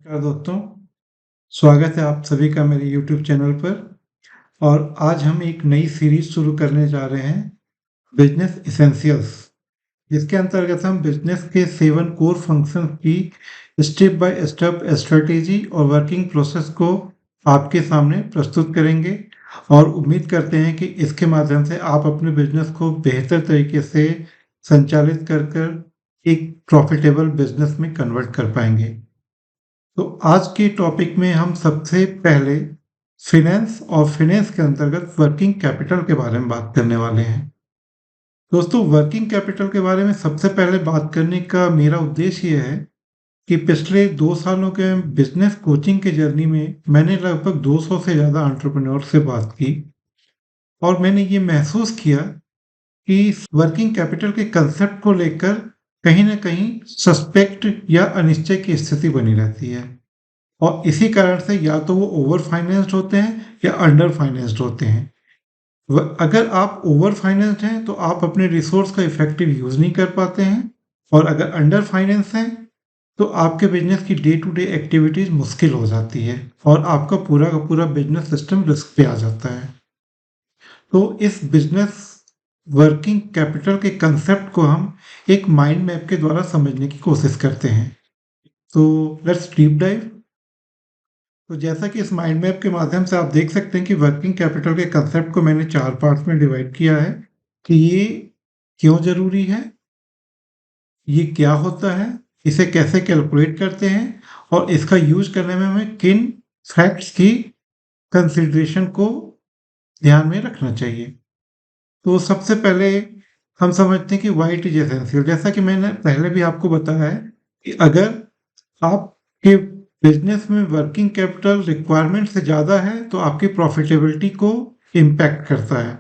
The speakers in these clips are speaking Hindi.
नमस्कार दोस्तों, स्वागत है आप सभी का मेरे यूट्यूब चैनल पर। और आज हम एक नई सीरीज शुरू करने जा रहे हैं, बिजनेस इसेंशियल्स, जिसके अंतर्गत हम बिजनेस के 7 कोर फंक्शन की स्टेप बाय स्टेप स्ट्रेटेजी और वर्किंग प्रोसेस को आपके सामने प्रस्तुत करेंगे और उम्मीद करते हैं कि इसके माध्यम से आप अपने बिजनेस को बेहतर तरीके से संचालित कर कर एक प्रॉफिटेबल बिजनेस में कन्वर्ट कर पाएंगे। तो आज के टॉपिक में हम सबसे पहले फिनेंस और फिनेंस के अंतर्गत वर्किंग कैपिटल के बारे में बात करने वाले हैं। दोस्तों, वर्किंग कैपिटल के बारे में सबसे पहले बात करने का मेरा उद्देश्य ये है कि पिछले 2 सालों के बिजनेस कोचिंग के जर्नी में मैंने लगभग 200 से ज़्यादा एंटरप्रेन्योर से बात की और मैंने ये महसूस किया कि वर्किंग कैपिटल के कंसेप्ट को लेकर कहीं न कहीं सस्पेक्ट या अनिश्चय की स्थिति बनी रहती है। और इसी कारण से या तो वो ओवर फाइनेंस्ड होते हैं या अंडर फाइनेंस्ड होते हैं। अगर आप ओवर फाइनेंस्ड हैं तो आप अपने रिसोर्स का इफेक्टिव यूज़ नहीं कर पाते हैं, और अगर अंडर फाइनेंस हैं तो आपके बिजनेस की डे टू डे एक्टिविटीज़ मुश्किल हो जाती है और आपका पूरा का पूरा बिजनेस सिस्टम रिस्क पे आ जाता है। तो इस बिजनेस वर्किंग कैपिटल के कंसेप्ट को हम एक माइंड मैप के द्वारा समझने की कोशिश करते हैं। तो लेट्स डीप डाइव। तो जैसा कि इस माइंड मैप के माध्यम से आप देख सकते हैं कि वर्किंग कैपिटल के कंसेप्ट को मैंने 4 पार्ट्स में डिवाइड किया है कि ये क्यों ज़रूरी है, ये क्या होता है, इसे कैसे कैलकुलेट करते हैं और इसका यूज़ करने में हमें किन फैक्ट्स की कंसिडरेशन को ध्यान में रखना चाहिए। तो सबसे पहले हम समझते हैं कि व्हाई इट इज एसेंशियल। जैसा कि मैंने पहले भी आपको बताया है कि अगर आपके बिजनेस में वर्किंग कैपिटल रिक्वायरमेंट से ज़्यादा है तो आपकी प्रॉफिटेबिलिटी को इम्पैक्ट करता है,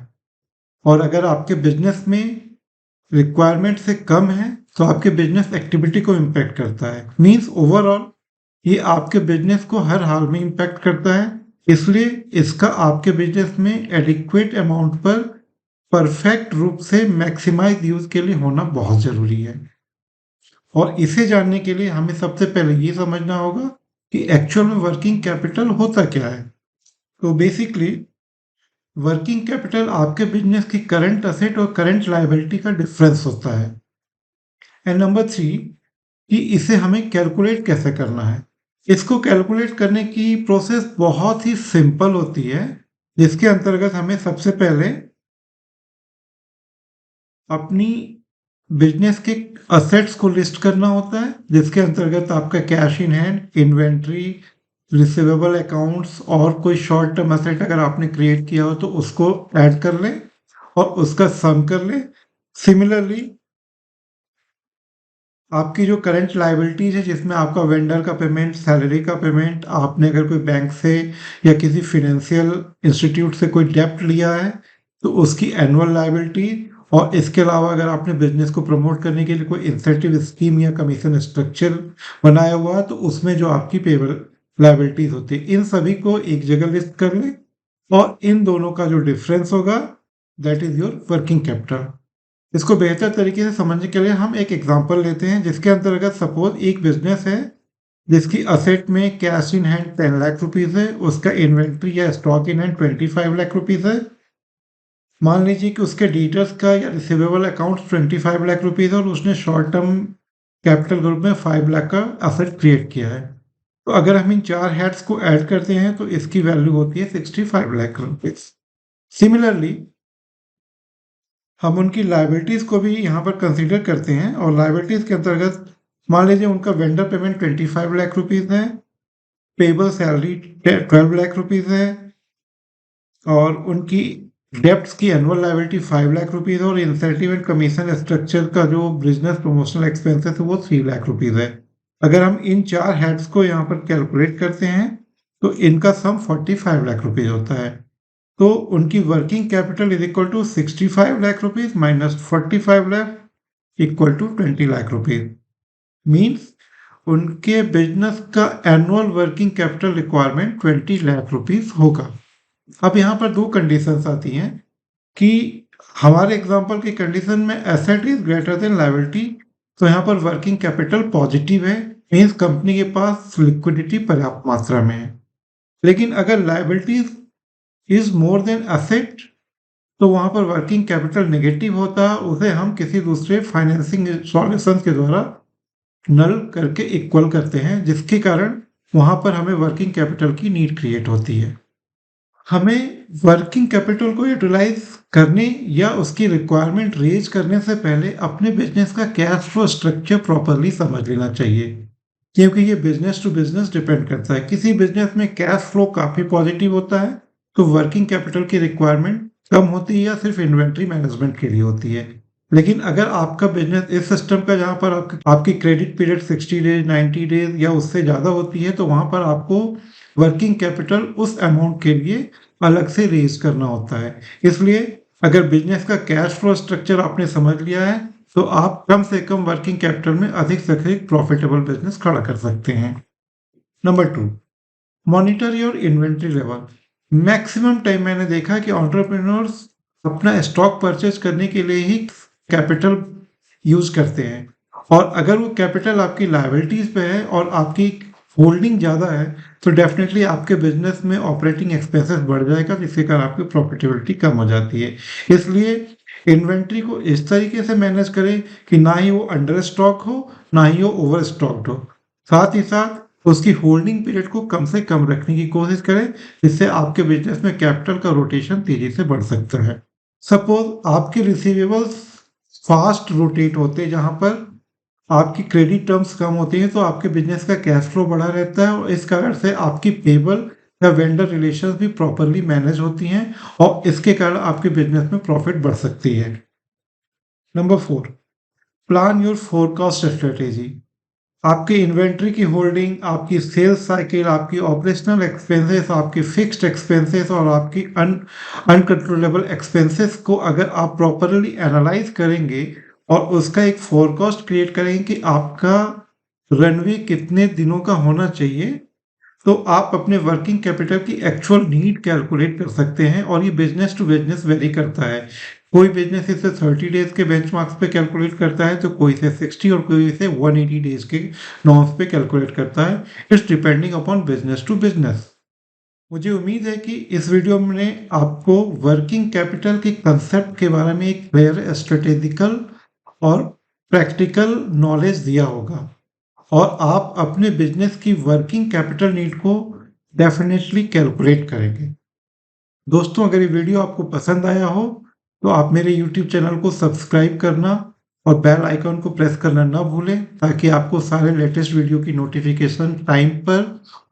और अगर आपके बिजनेस में रिक्वायरमेंट से कम है तो आपके बिजनेस एक्टिविटी को इम्पैक्ट करता है। मीन्स ओवरऑल ये आपके बिजनेस को हर हाल में इम्पैक्ट करता है, इसलिए इसका आपके बिजनेस में एडिक्वेट अमाउंट पर परफेक्ट रूप से मैक्सिमाइज यूज के लिए होना बहुत ज़रूरी है। और इसे जानने के लिए हमें सबसे पहले ये समझना होगा कि एक्चुअल में वर्किंग कैपिटल होता क्या है। तो बेसिकली वर्किंग कैपिटल आपके बिजनेस की करंट असेट और करंट लायबिलिटी का डिफरेंस होता है। एंड नंबर 3 कि इसे हमें कैलकुलेट कैसे करना है। इसको कैलकुलेट करने की प्रोसेस बहुत ही सिंपल होती है, जिसके अंतर्गत हमें सबसे पहले अपनी बिजनेस के असेट्स को लिस्ट करना होता है, जिसके अंतर्गत आपका cash in hand, inventory, receivable accounts और कोई शॉर्ट टर्म असेट अगर आपने क्रिएट किया हो तो उसको ऐड कर लें और उसका सम कर लें। सिमिलरली आपकी जो करंट लायबिलिटीज है, जिसमें आपका वेंडर का पेमेंट, सैलरी का पेमेंट, आपने अगर कोई बैंक से या किसी फिनेंशियल इंस्टीट्यूट से कोई डेप्ट लिया है तो उसकी एनुअल लायबिलिटी, और इसके अलावा अगर आपने बिजनेस को प्रमोट करने के लिए कोई इंसेंटिव स्कीम या कमीशन स्ट्रक्चर बनाया हुआ है तो उसमें जो आपकी पेबल लायबिलिटीज होती है, इन सभी को एक जगह लिस्ट कर लें और इन दोनों का जो डिफरेंस होगा that is your working capital. इसको बेहतर तरीके से समझने के लिए हम एक एग्जांपल लेते हैं, जिसके अंतर्गत सपोज एक बिजनेस है जिसकी असेट में cash in hand 10 lakh rupees है, उसका इन्वेंट्री या stock in hand 25 lakh rupees है। मान लीजिए कि उसके डेटर्स का या रिसीवेबल अकाउंट 25 लाख रुपीस है और उसने शॉर्ट टर्म कैपिटल ग्रुप में 5 लाख का असेट क्रिएट किया है। तो अगर हम इन 4 हेड्स को ऐड करते हैं तो इसकी वैल्यू होती है 65 लाख रुपीस। सिमिलरली हम उनकी लायबिलिटीज को भी यहाँ पर कंसीडर करते हैं, और लायबिलिटीज के अंतर्गत मान लीजिए उनका वेंडर पेमेंट 25 लाख रुपीस है, पेबल सैलरी 12 लाख रुपीस है, और उनकी डेप्ट्स की एनुअल लायबिलिटी 5 लाख रुपीस है, और इंसेंटिव एंड कमीशन स्ट्रक्चर का जो बिजनेस प्रमोशनल एक्सपेंसेस है वो 3 लाख रुपीस है। अगर हम इन 4 हेड्स को यहाँ पर कैलकुलेट करते हैं तो इनका सम 45 लाख रुपीस होता है। तो उनकी working capital is equal to 65 lakh rupees minus 45 lakh equal to 20 lakh rupees. Means उनके बिजनेस का annual working capital requirement 20 lakh rupees होगा। अब यहाँ पर 2 कंडीशंस आती हैं कि हमारे एग्जांपल की कंडीशन में asset is greater than liability, तो यहाँ पर वर्किंग कैपिटल पॉजिटिव है, मीन्स कंपनी के पास लिक्विडिटी पर्याप्त मात्रा में है। लेकिन अगर liabilities is more than asset, तो वहां पर वर्किंग कैपिटल नेगेटिव होता है। उसे हम किसी दूसरे फाइनेंसिंग सॉल्यूशन के द्वारा नल करके इक्वल करते हैं, जिसके कारण वहां पर हमें वर्किंग कैपिटल की नीड क्रिएट होती है। हमें वर्किंग कैपिटल को यूटिलाइज करने या उसकी रिक्वायरमेंट रेज करने से पहले अपने बिजनेस का कैश फ्लो स्ट्रक्चर प्रॉपरली समझ लेना चाहिए, क्योंकि ये बिजनेस टू बिजनेस डिपेंड करता है। किसी बिजनेस में कैश फ्लो काफी पॉजिटिव होता है तो वर्किंग कैपिटल की रिक्वायरमेंट कम होती है या सिर्फ इन्वेंट्री मैनेजमेंट के लिए होती है। लेकिन अगर आपका बिजनेस इस सिस्टम का जहां पर आपकी क्रेडिट पीरियड 60 डेज 90 डेज या उससे ज़्यादा होती है, तो वहां पर आपको वर्किंग कैपिटल उस अमाउंट के लिए अलग से रेज करना होता है। इसलिए अगर बिजनेस का कैश फ्लो स्ट्रक्चर आपने समझ लिया है तो आप कम से कम वर्किंग कैपिटल में अधिक से अधिक प्रॉफिटेबल बिजनेस खड़ा कर सकते हैं। Number 2, monitor your inventory level. Maximum time मैंने देखा कि एंटरप्रेन्योर्स अपना स्टॉक परचेज करने के लिए ही कैपिटल यूज करते हैं, और अगर वो कैपिटल आपकी लायबिलिटीज पे है और आपकी होल्डिंग ज़्यादा है तो डेफिनेटली आपके बिजनेस में ऑपरेटिंग एक्सपेंसेस बढ़ जाएगा, जिसके कारण आपकी प्रॉफिटेबिलिटी कम हो जाती है। इसलिए इन्वेंट्री को इस तरीके से मैनेज करें कि ना ही वो अंडर स्टॉक हो, ना ही वो ओवर स्टॉक्ड हो। साथ ही साथ उसकी होल्डिंग पीरियड को कम से कम रखने की कोशिश करें, जिससे आपके बिजनेस में कैपिटल का रोटेशन तेजी से बढ़ सकता है। सपोज आपके रिसीवेबल्स फास्ट रोटेट होते हैं, जहां पर आपकी क्रेडिट टर्म्स कम होती हैं, तो आपके बिजनेस का कैश फ्लो बढ़ा रहता है और इस कारण से आपकी पेबल या वेंडर रिलेशंस भी प्रॉपरली मैनेज होती हैं और इसके कारण आपके बिजनेस में प्रॉफिट बढ़ सकती है। Number 4, plan your forecast strategy. आपकी इन्वेंट्री की होल्डिंग, आपकी सेल्स साइकिल, आपकी ऑपरेशनल एक्सपेंसेस, आपकी फिक्स्ड एक्सपेंसेस और आपकी अनकंट्रोलेबल एक्सपेंसेस को अगर आप प्रॉपरली एनालाइज करेंगे और उसका एक फोरकास्ट क्रिएट करेंगे कि आपका रनवे कितने दिनों का होना चाहिए, तो आप अपने वर्किंग कैपिटल की एक्चुअल नीड कैलकुलेट कर सकते हैं। और ये बिजनेस टू बिजनेस वेरी करता है। कोई बिजनेस इसे 30 डेज के बेंचमार्क्स पे कैलकुलेट करता है, तो कोई इसे 60 और कोई इसे 180 डेज के नॉर्म्स पे कैलकुलेट करता है। It's depending upon business to business. मुझे उम्मीद है कि इस वीडियो में आपको वर्किंग कैपिटल के कंसेप्ट के बारे में एक क्लियर स्ट्रेटेजिकल और प्रैक्टिकल नॉलेज दिया होगा और आप अपने बिजनेस की वर्किंग कैपिटल नीड को डेफिनेटली कैलकुलेट करेंगे। दोस्तों, अगर ये वीडियो आपको पसंद आया हो तो आप मेरे YouTube चैनल को सब्सक्राइब करना और बेल आइकन को प्रेस करना ना भूलें, ताकि आपको सारे लेटेस्ट वीडियो की नोटिफिकेशन टाइम पर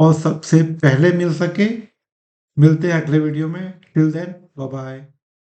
और सबसे पहले मिल सके। मिलते हैं अगले वीडियो में। Till then, bye bye.